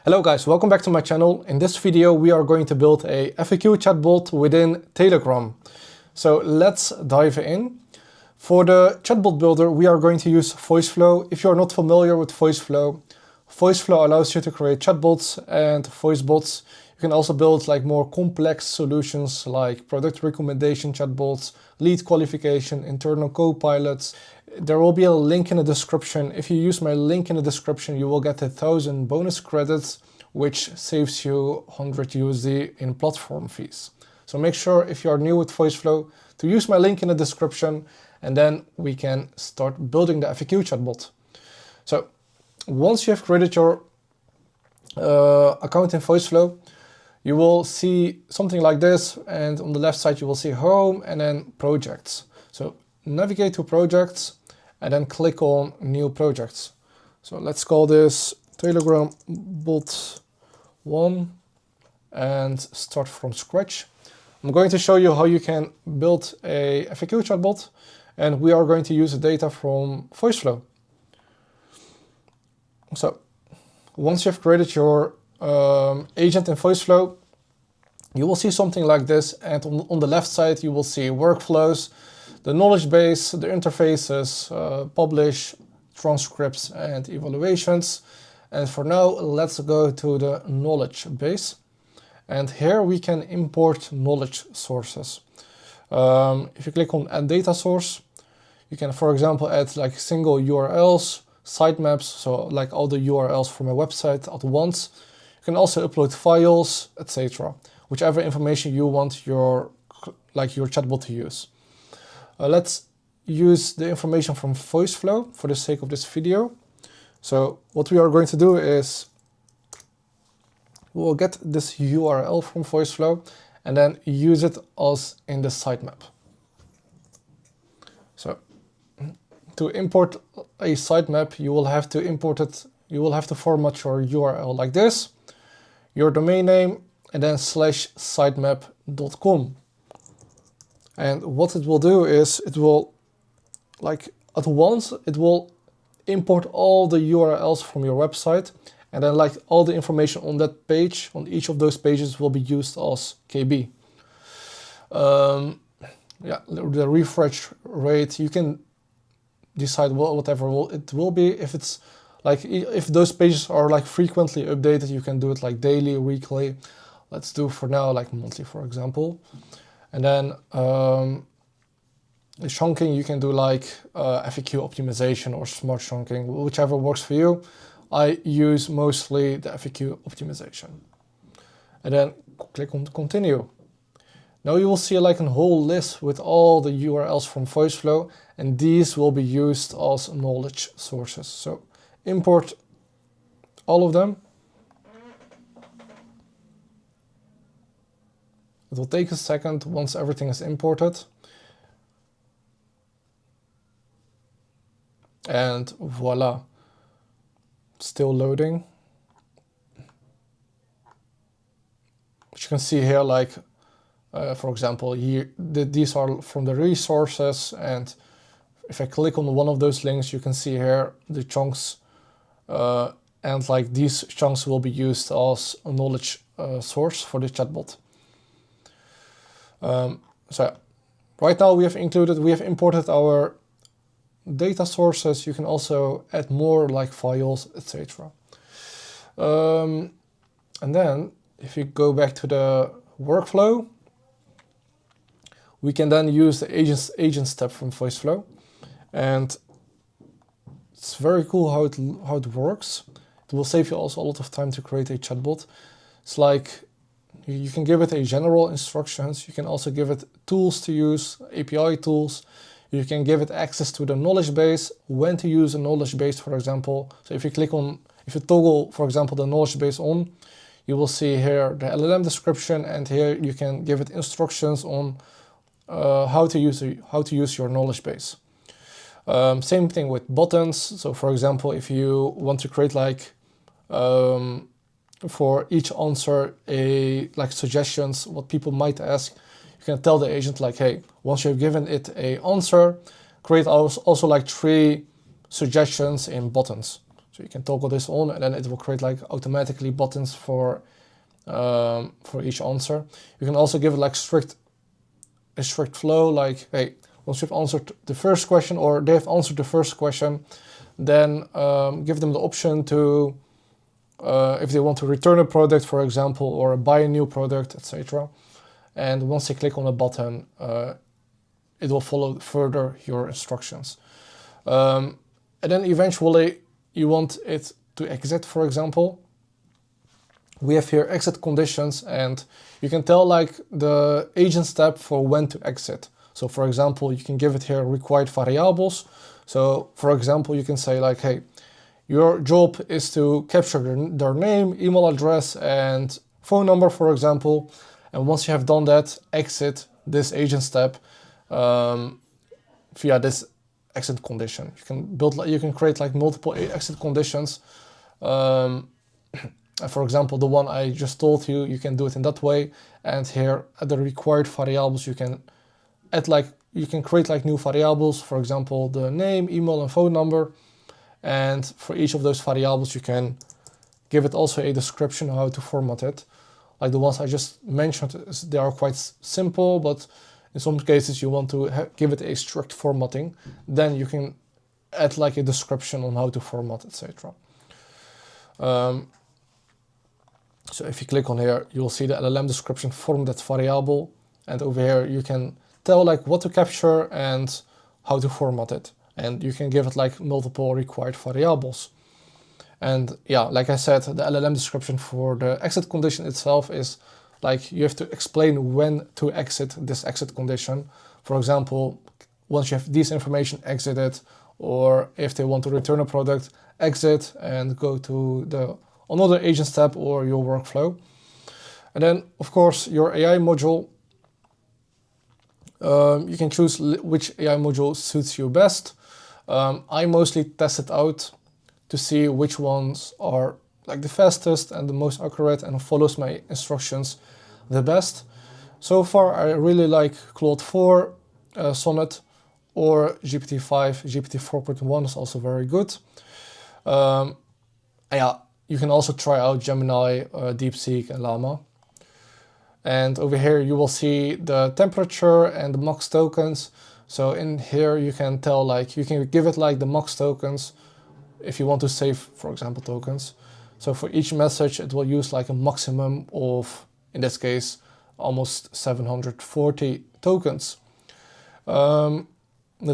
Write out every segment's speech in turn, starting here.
Hello guys, welcome back to my channel. In this video we are going to build a FAQ chatbot within Telegram. So let's dive in. For the chatbot builder we are going to use Voiceflow. If you're not familiar with Voiceflow, Voiceflow allows you to create chatbots and voice bots. You can also build like more complex solutions like product recommendation chatbots, lead qualification, internal co-pilots. There will be a link in the description. If you use my link in the description, you will get 1,000 bonus credits, which saves you 100 USD in platform fees. So make sure if you are new with Voiceflow to use my link in the description, and then we can start building the FAQ chatbot. So once you have created your account in Voiceflow, you will see something like this, and on the left side you will see home and then projects. So navigate to projects and then click on new projects. So let's call this Telegram bot 1 and start from scratch. I'm going to show you how you can build a FAQ chatbot, and we are going to use the data from Voiceflow. So once you've created your agent in Voiceflow, you will see something like this, and on the left side you will see workflows, the knowledge base, the interfaces, publish, transcripts and evaluations. And for now, let's go to the knowledge base. And here we can import knowledge sources. If you click on add data source, you can, for example, add like single URLs, sitemaps, so like all the URLs from a website at once. You can also upload files, etc. Whichever information you want your chatbot to use. Let's use the information from Voiceflow for the sake of this video. So what we are going to do is we will get this URL from Voiceflow and then use it as in the sitemap. So to import a sitemap, you will have to import it. You will have to format your URL like this, your domain name, and then /sitemap.com. And what it will do is it will, like at once, it will import all the URLs from your website, and then like all the information on that page, on each of those pages, will be used as KB. Yeah, the refresh rate, you can decide whatever it will be. If it's like, if those pages are like frequently updated, you can do it like daily, weekly. Let's do for now like monthly, for example. And then the chunking, you can do like FAQ optimization or smart chunking, whichever works for you. I use mostly the FAQ optimization. And then click on continue. Now you will see like a whole list with all the URLs from Voiceflow, and these will be used as knowledge sources. So import all of them. It will take a second once everything is imported. And voila, still loading. As you can see here, like, for example, here, these are from the resources, and if I click on one of those links, you can see here the chunks, and like these chunks will be used as a knowledge source for the chatbot. So right now we have imported our data sources. You can also add more like files, etc. And then if you go back to the workflow, we can then use the agents tab from Voiceflow, and it's very cool how it works. It will save you also a lot of time to create a chatbot. It's like you can give it a general instructions. You can also give it tools to use, API tools. You can give it access to the knowledge base, when to use a knowledge base, for example. So if you toggle, for example, the knowledge base on, you will see here the LLM description, and here you can give it instructions on how to use your knowledge base. Same thing with buttons. So for example, if you want to create like for each answer like suggestions, what people might ask, you can tell the agent like, hey, once you've given it a answer, create also like 3 suggestions in buttons. So you can toggle this on, and then it will create like automatically buttons for each answer. You can also give it like a strict flow, like, hey, once you've answered the first question or they've answered the first question, then give them the option to, if they want to return a product, for example, or buy a new product, etc. And once they click on a button, it will follow further your instructions. And then eventually you want it to exit, for example. We have here exit conditions, and you can tell like the agent step for when to exit. So for example, you can give it here required variables. So for example, you can say like, hey, your job is to capture their name, email address, and phone number, for example. And once you have done that, exit this agent step via this exit condition. You can create like multiple exit conditions. For example, the one I just told you, you can do it in that way. And here at the required variables, you can create like new variables, for example, the name, email, and phone number. And for each of those variables, you can give it also a description how to format it. Like the ones I just mentioned, they are quite simple, but in some cases you want to give it a strict formatting. Then you can add like a description on how to format, etc. So if you click on here, you will see the LLM description from that variable. And over here, you can tell like what to capture and how to format it. And you can give it like multiple required variables. And yeah, like I said, the LLM description for the exit condition itself is like you have to explain when to exit this exit condition. For example, once you have this information, exit it, or if they want to return a product, exit and go to another agent step or your workflow. And then, of course, your AI module. You can choose which AI module suits you best. I mostly test it out to see which ones are like the fastest and the most accurate and follows my instructions the best. So far, I really like Claude 4, Sonnet, or GPT-5. GPT 4.1 is also very good. Yeah, you can also try out Gemini, DeepSeek, and Llama. And over here, you will see the temperature and the max tokens. So in here, you can tell like, you can give it like the max tokens if you want to save, for example, tokens. So for each message, it will use like a maximum of, in this case, almost 740 tokens. The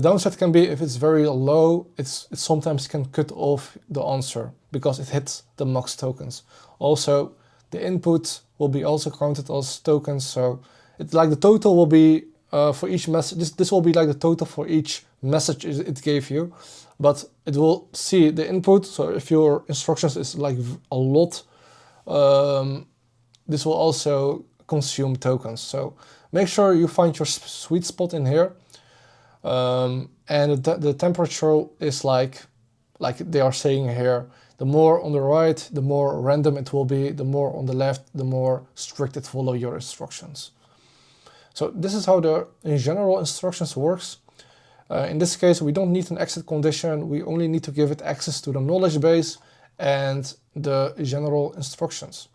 downside can be if it's very low, it sometimes can cut off the answer because it hits the max tokens. Also, the input will be also counted as tokens. So it's like the total will be for each message. This will be like the total for each message it gave you, but it will see the input. So if your instructions is like a lot, this will also consume tokens. So make sure you find your sweet spot in here. And the temperature is like they are saying here, the more on the right, the more random it will be, the more on the left, the more strict it follow your instructions. So this is how the in general instructions works. In this case, we don't need an exit condition. We only need to give it access to the knowledge base and the general instructions.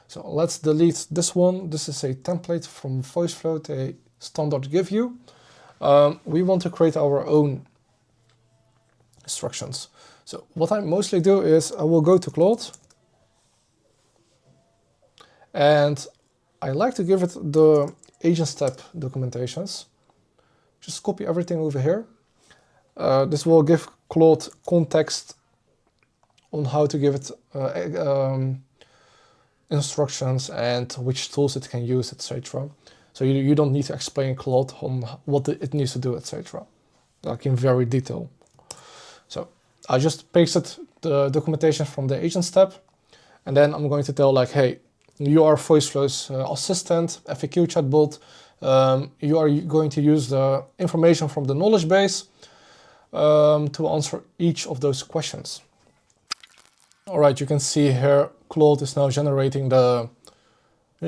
So let's delete this one. This is a template from Voiceflow, a standard give you. We want to create our own instructions. So what I mostly do is I will go to Claude and I like to give it the agent step documentations. Just copy everything over here. This will give Claude context on how to give it instructions and which tools it can use, etc. So you don't need to explain Claude on what it needs to do, etc. Like in very detail. So I just pasted the documentation from the agent step, and then I'm going to tell like, hey, you are Voiceflow's assistant, FAQ chatbot. You are going to use the information from the knowledge base to answer each of those questions. All right, you can see here, Claude is now generating the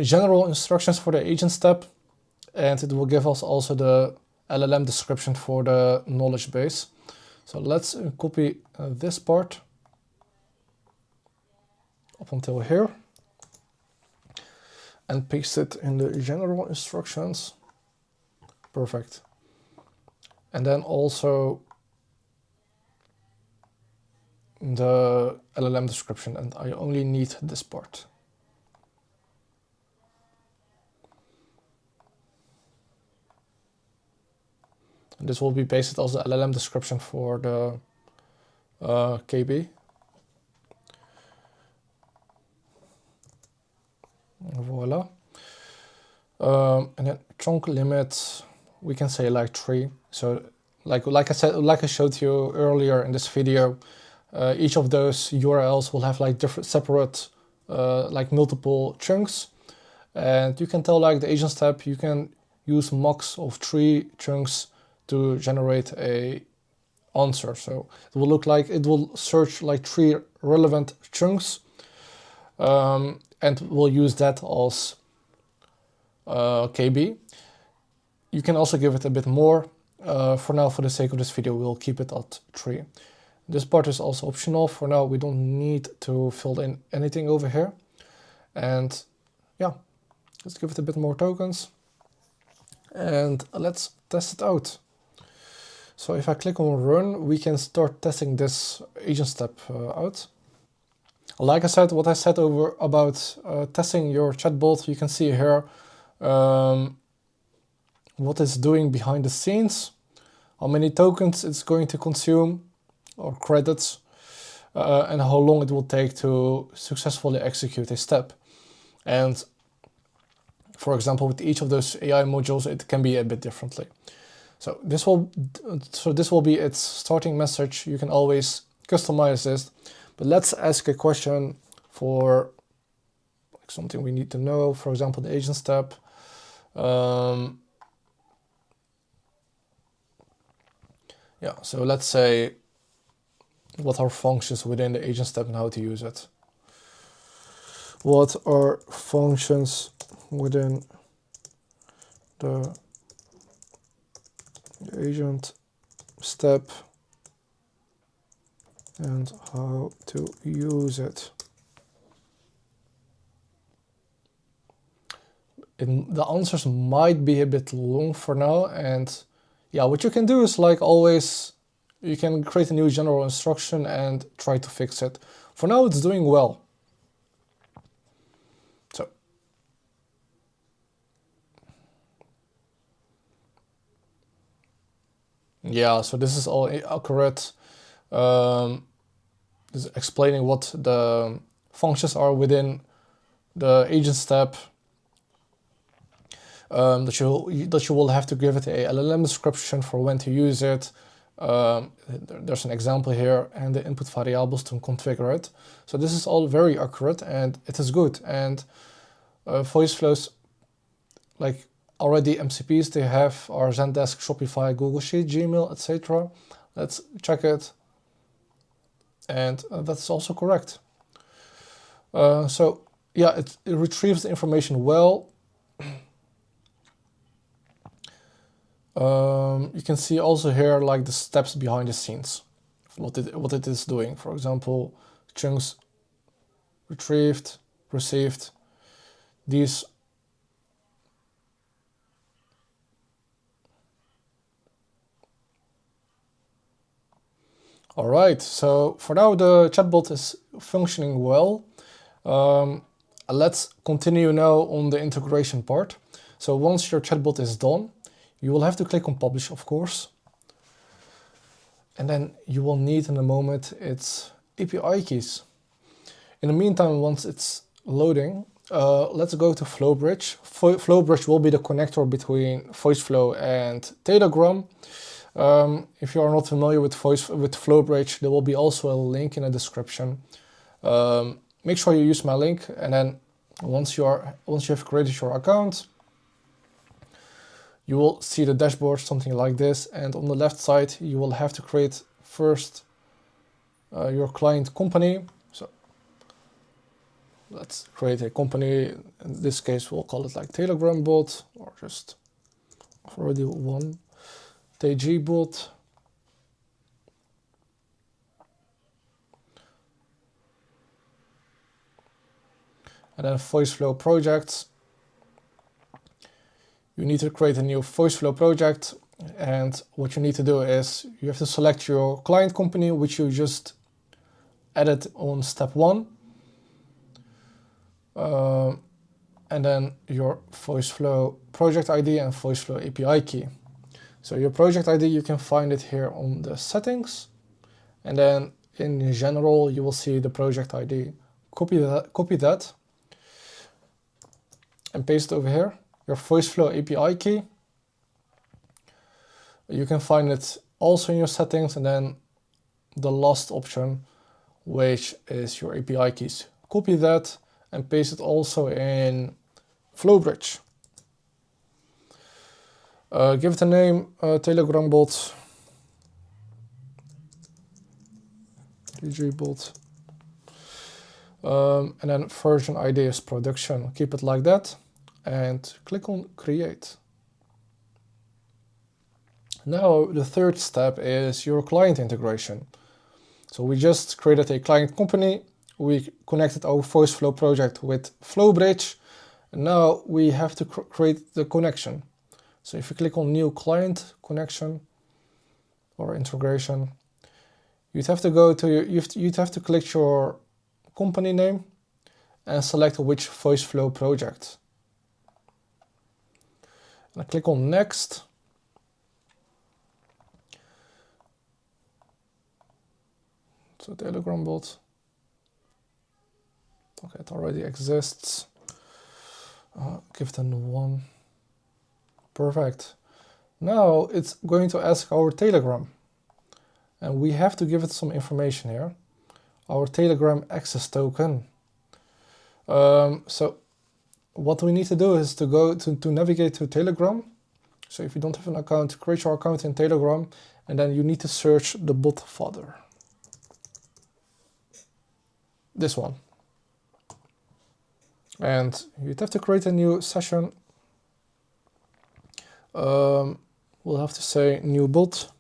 general instructions for the agent step, and it will give us also the LLM description for the knowledge base. So let's copy this part. up until here and paste it in the general instructions. Perfect. And then also the LLM description, and I only need this part. And this will be pasted as the LLM description for the KB. Voila. And then chunk limit, we can say like 3. So like I showed you earlier in this video, each of those URLs will have like different separate like multiple chunks, and you can tell like the agent step you can use max of 3 chunks to generate a answer. So it will look like it will search like 3 relevant chunks, and we'll use that as KB. You can also give it a bit more. For now, for the sake of this video, we'll keep it at 3. This part is also optional. For now, we don't need to fill in anything over here. And yeah, let's give it a bit more tokens. And let's test it out. So if I click on run, we can start testing this agent step out. Like I said, what I said over about testing your chatbot, you can see here what it's doing behind the scenes, how many tokens it's going to consume, or credits, and how long it will take to successfully execute a step. And for example, with each of those AI modules, it can be a bit differently. So this will be its starting message. You can always customize this, but let's ask a question for like something we need to know. For example, the agent step. Yeah, so let's say what are functions within the agent step and how to use it. What are functions within the agent step and how to use it? The answers might be a bit long for now, and yeah, what you can do is like always, you can create a new general instruction and try to fix it. For now, it's doing well. So yeah, so this is all accurate. This is explaining what the functions are within the agent step. That you will have to give it a LLM description for when to use it. There's an example here and the input variables to configure it. So this is all very accurate and it is good. And Voiceflow's like already MCPs they have are Zendesk, Shopify, Google Sheet, Gmail, etc. Let's check it. And that's also correct. So yeah, it retrieves the information well. You can see also here like the steps behind the scenes, what it is doing. For example, chunks retrieved, received, these. All right, so for now the chatbot is functioning well. Let's continue now on the integration part. So once your chatbot is done, you will have to click on publish, of course. And then you will need in a moment its API keys. In the meantime, once it's loading, let's go to FlowBridge. FlowBridge will be the connector between Voiceflow and Telegram. If you are not familiar with FlowBridge, there will be also a link in the description. Make sure you use my link, and then once you have created your account, you will see the dashboard, something like this, and on the left side you will have to create first your client company. So let's create a company. In this case we'll call it like Telegram bot, or just already one TG bot. and then Voiceflow projects. You need to create a new Voiceflow project, and what you need to do is you have to select your client company, which you just added on step 1, and then your Voiceflow project ID and Voiceflow API key. So your project ID, you can find it here on the settings, and then in general you will see the project ID. Copy that and paste it over here. Your Voiceflow API key, you can find it also in your settings, and then the last option, which is your API keys. Copy that and paste it also in FlowBridge. Give it a name, Telegram bot, TG bot, and then version ID is production. Keep it like that and click on create. Now the third step is your client integration. So we just created a client company, we connected our Voiceflow project with FlowBridge, and now we have to create the connection. So if you click on new client connection or integration, you'd have to go to you'd have to click your company name and select which Voiceflow project. And I click on next. So Telegram bot. Okay, it already exists. Give it a 1. Perfect. Now it's going to ask our Telegram, and we have to give it some information here. Our Telegram access token. So what we need to do is to go to navigate to Telegram. So if you don't have an account, create your account in Telegram, and then you need to search the bot fodder. This one. And you'd have to create a new session. We'll have to say new bot.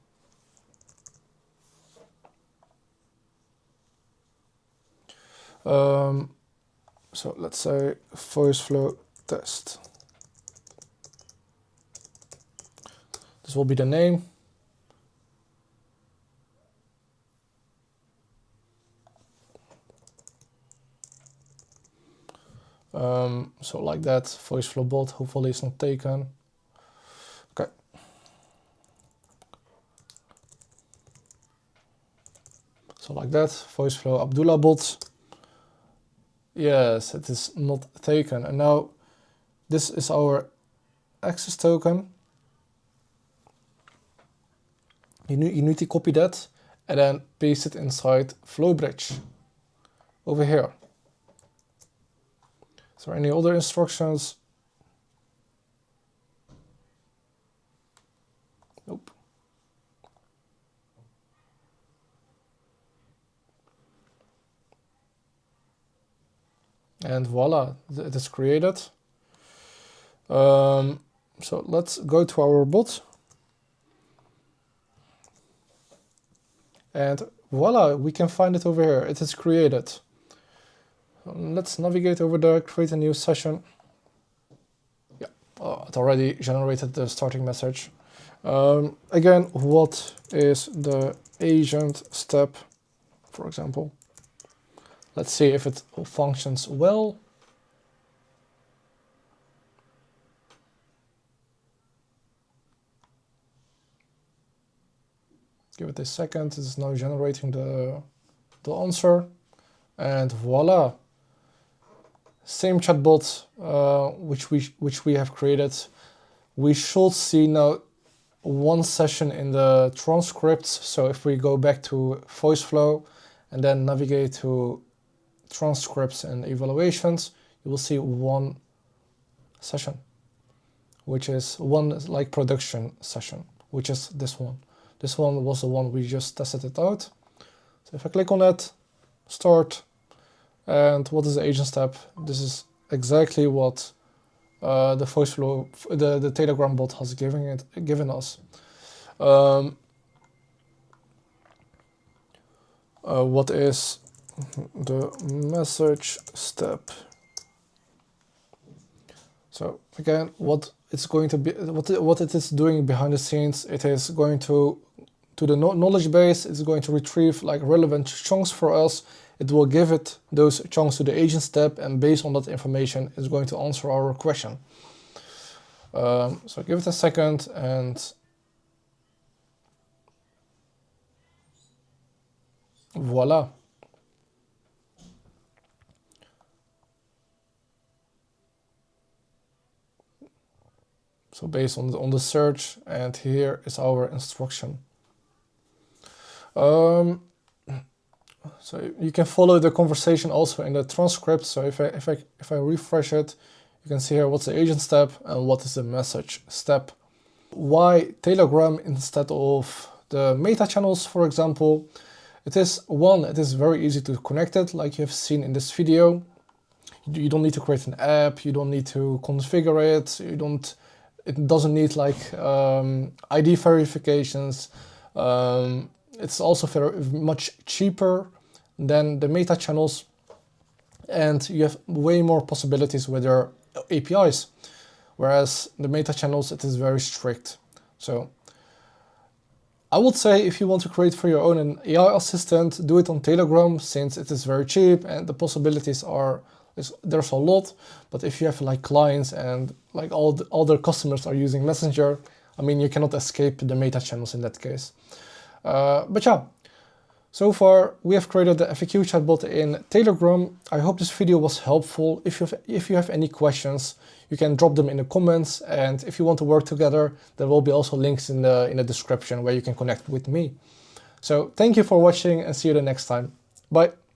So let's say Voiceflow test. This will be the name. So like that, Voiceflow bot, hopefully it's not taken. Okay. So like that, Voiceflow Abdullah bot. Yes, it is not taken. And now this is our access token. You need to copy that and then paste it inside FlowBridge over here. Is there any other instructions? Nope. And voila, it is created. So let's go to our bot. And voila, we can find it over here. It is created. Let's navigate over there, create a new session. Yeah, it already generated the starting message. Again, what is the agent step, for example? Let's see if it functions well. Give it a second. It is now generating the answer. And voila. Same chatbot which we have created. We should see now one session in the transcripts. So if we go back to Voiceflow and then navigate to transcripts and evaluations, you will see one session, which is one like production session, which is this one. This one was the one we just tested it out. So if I click on that, start. And what is the agent step? This is exactly what the Voiceflow, the Telegram bot has given us. What is the message step So again, what it's going to be, what it is doing behind the scenes, it is going to the knowledge base, it's going to retrieve like relevant chunks for us. It will give it those chunks to the agent step, and based on that information, it's going to answer our question. So give it a second, and voila. So based on the search, and here is our instruction. So you can follow the conversation also in the transcript. So if I refresh it, you can see here what's the agent step and what is the message step. Why Telegram instead of the meta channels, for example? It is very easy to connect it, like you have seen in this video. You don't need to create an app, you don't need to configure it, it doesn't need like ID verifications. It's also very much cheaper than the meta channels, and you have way more possibilities with your APIs, whereas the meta channels, it is very strict. So I would say if you want to create for your own an AI assistant, do it on Telegram, since it is very cheap and the possibilities are, there's a lot. But if you have like clients and like all their customers are using Messenger, I mean, you cannot escape the meta channels in that case. But yeah, so far we have created the FAQ chatbot in Telegram. I hope this video was helpful. If you have any questions, you can drop them in the comments, and if you want to work together, there will be also links in the description where you can connect with me. So thank you for watching, and see you the next time. Bye.